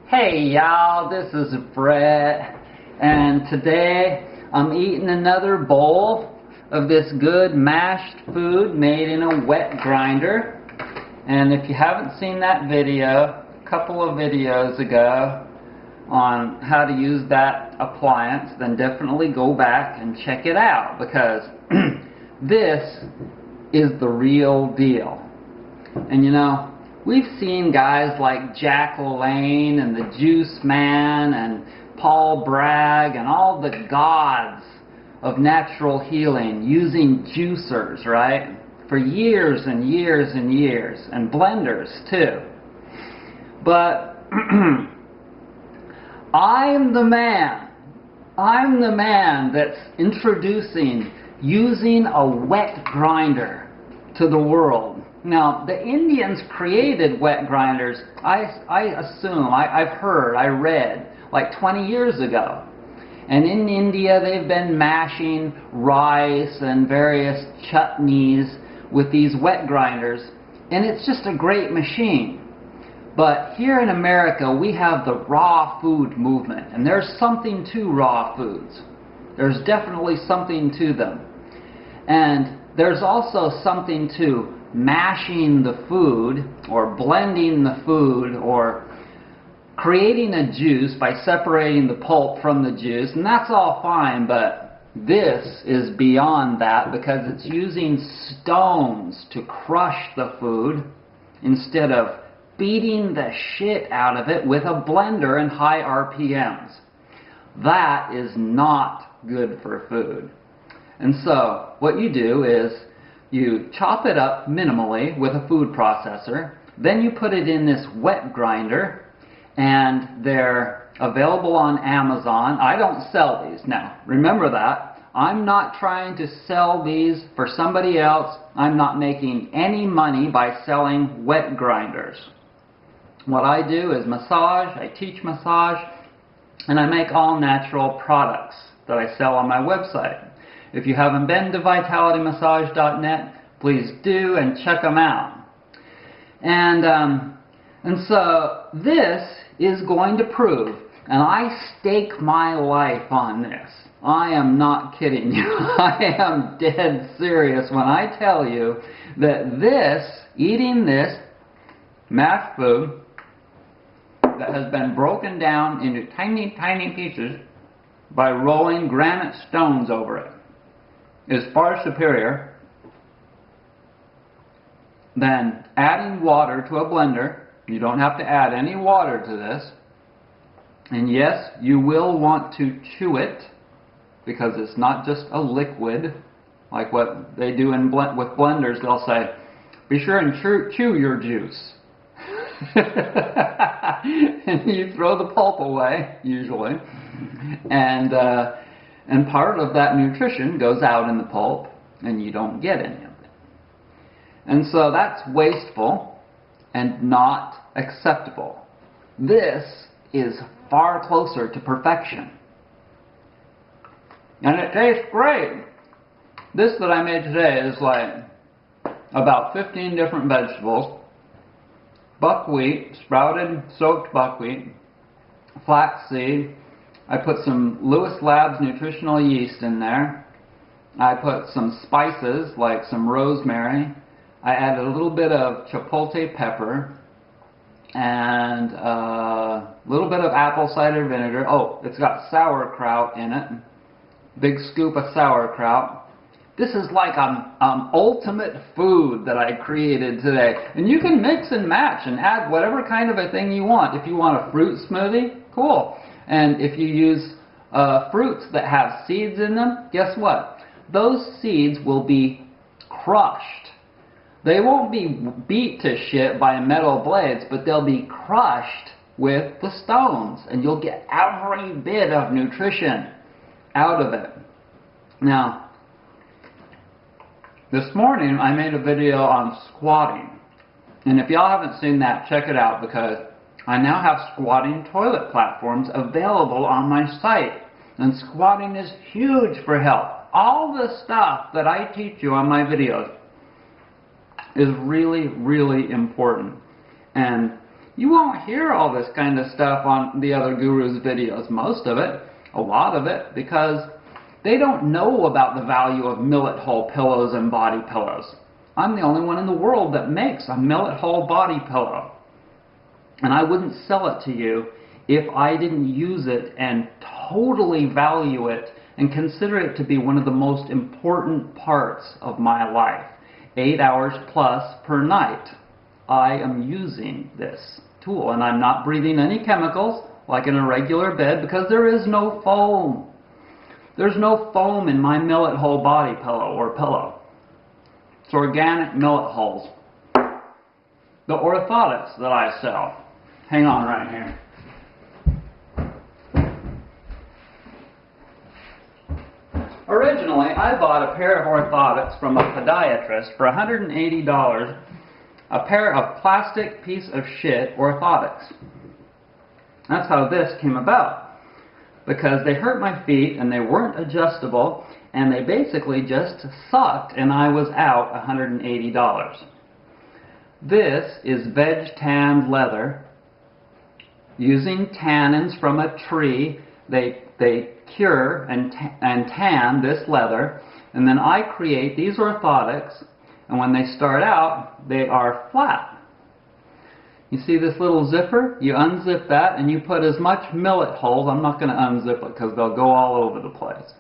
Hey y'all, this is Brett, and today I'm eating another bowl of this good mashed food made in a wet grinder. And if you haven't seen that video, a couple of videos ago on how to use that appliance, then definitely go back and check it out, because this is the real deal. And you know, we've seen guys like Jack LaLanne and the Juice Man and Paul Bragg and all the gods of natural healing using juicers, right? For years and years and years, and blenders too. But I'm the man that's introducing using a wet grinder to the world. Now, the Indians created wet grinders, I've heard, I read, like 20 years ago. And in India, they've been mashing rice and various chutneys with these wet grinders, and it's just a great machine. But here in America, we have the raw food movement, and there's something to raw foods. There's definitely something to them. And there's also something to mashing the food, or blending the food, or creating a juice by separating the pulp from the juice, and that's all fine, but this is beyond that, because it's using stones to crush the food instead of beating the shit out of it with a blender and high RPMs. That is not good for food. And so what you do is you chop it up minimally with a food processor, then you put it in this wet grinder, and they're available on Amazon. I don't sell these now. Remember that. I'm not trying to sell these for somebody else. I'm not making any money by selling wet grinders. What I do is massage, I teach massage, and I make all natural products that I sell on my website. If you haven't been to vitalitymassage.net, please do and check them out. And so this is going to prove, and I stake my life on this. I am not kidding you. I am dead serious when I tell you that eating this mashed food that has been broken down into tiny, tiny pieces by rolling granite stones over it is far superior than adding water to a blender. You don't have to add any water to this. And yes, you will want to chew it, because it's not just a liquid like what they do with blenders. They'll say, be sure and chew your juice. And you throw the pulp away, usually. And part of that nutrition goes out in the pulp, and you don't get any of it. And so that's wasteful and not acceptable. This is far closer to perfection. And it tastes great. This that I made today is like about 15 different vegetables, buckwheat, sprouted soaked buckwheat, flaxseed. I put some Lewis Labs nutritional yeast in there. I put some spices like some rosemary. I added a little bit of chipotle pepper and a little bit of apple cider vinegar. Oh, it's got sauerkraut in it. Big scoop of sauerkraut. This is like an ultimate food that I created today. And you can mix and match and add whatever kind of a thing you want. If you want a fruit smoothie, cool. And if you use fruits that have seeds in them, guess what? Those seeds will be crushed. They won't be beat to shit by metal blades, but they'll be crushed with the stones, and you'll get every bit of nutrition out of it. Now, this morning I made a video on squatting, and if y'all haven't seen that, check it out, because I now have squatting toilet platforms available on my site, and squatting is huge for health. All the stuff that I teach you on my videos is really, really important. And You won't hear all this kind of stuff on the other gurus' videos, most of it, a lot of it, because they don't know about the value of millet hull pillows and body pillows. I'm the only one in the world that makes a millet hull body pillow. And I wouldn't sell it to you if I didn't use it and totally value it and consider it to be one of the most important parts of my life. 8 hours plus per night, I am using this tool, and I'm not breathing any chemicals like in a regular bed because there is no foam. There's no foam in my millet hull body pillow or pillow. It's organic millet hulls. The orthotics that I sell. Hang on right here. Originally, I bought a pair of orthotics from a podiatrist for $180, a pair of plastic piece of shit orthotics. That's how this came about. Because they hurt my feet and they weren't adjustable and they basically just sucked and I was out $180. This is veg tanned leather. Using tannins from a tree, they cure and tan this leather, and then I create these orthotics, and when they start out, they are flat. You see this little zipper? You unzip that and you put as much millet hulls. I'm not going to unzip it because they'll go all over the place.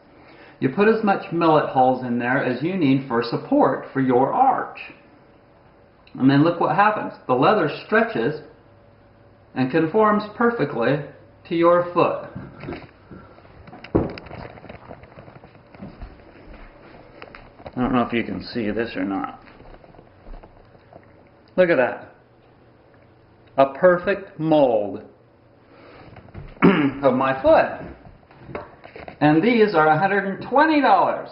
You put as much millet hulls in there as you need for support for your arch. And then look what happens. The leather stretches and conforms perfectly to your foot. I don't know if you can see this or not. Look at that. A perfect mold of my foot. And these are $120,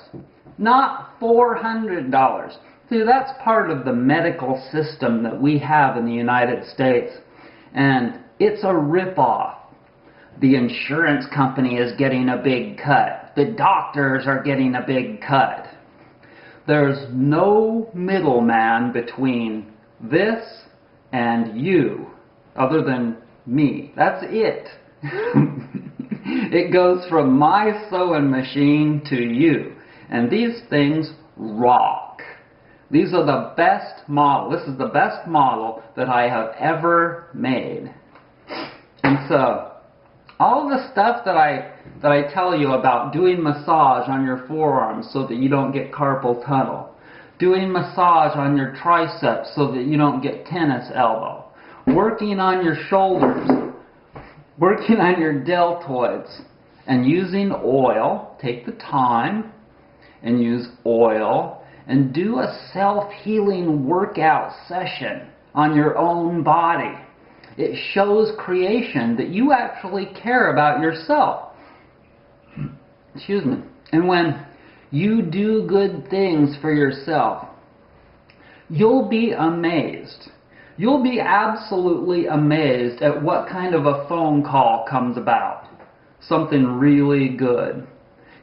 not $400. See, that's part of the medical system that we have in the United States. And it's a ripoff. The insurance company is getting a big cut. The doctors are getting a big cut. There's no middleman between this and you, other than me. That's it. It goes from my sewing machine to you. And these things rock. These are the best model. This is the best model that I have ever made. And so, all the stuff that I tell you about doing massage on your forearms so that you don't get carpal tunnel, doing massage on your triceps so that you don't get tennis elbow, working on your shoulders, working on your deltoids, and using oil. Take the time and use oil and do a self-healing workout session on your own body. It shows creation that you actually care about yourself. Excuse me. And when you do good things for yourself, you'll be amazed. You'll be absolutely amazed at what kind of a phone call comes about. Something really good.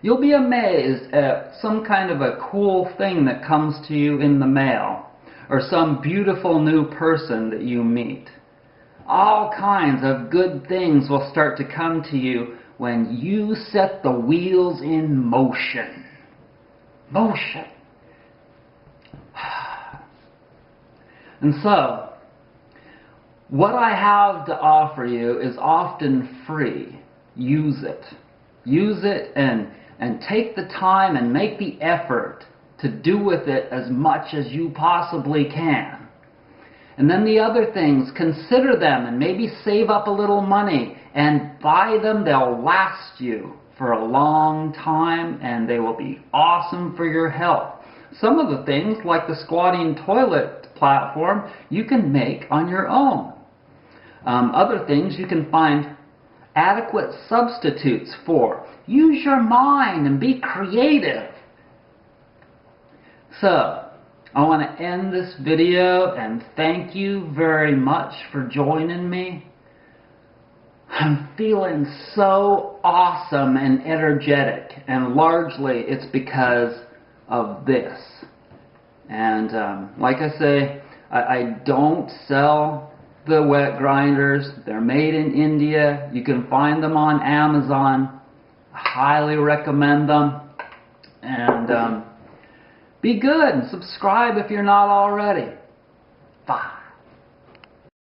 You'll be amazed at some kind of a cool thing that comes to you in the mail, or some beautiful new person that you meet. All kinds of good things will start to come to you when you set the wheels in motion. Motion. And so, what I have to offer you is often free. Use it. Use it and take the time and make the effort to do with it as much as you possibly can. And then the other things, consider them and maybe save up a little money and buy them. They'll last you for a long time and they will be awesome for your health. Some of the things, like the squatting toilet platform, you can make on your own. Other things you can find adequate substitutes for. Use your mind and be creative. So, I want to end this video and thank you very much for joining me. I'm feeling so awesome and energetic, and largely it's because of this. And like I say, I don't sell the wet grinders. They're made in India. You can find them on Amazon. I highly recommend them. And be good and subscribe if you're not already. Bye.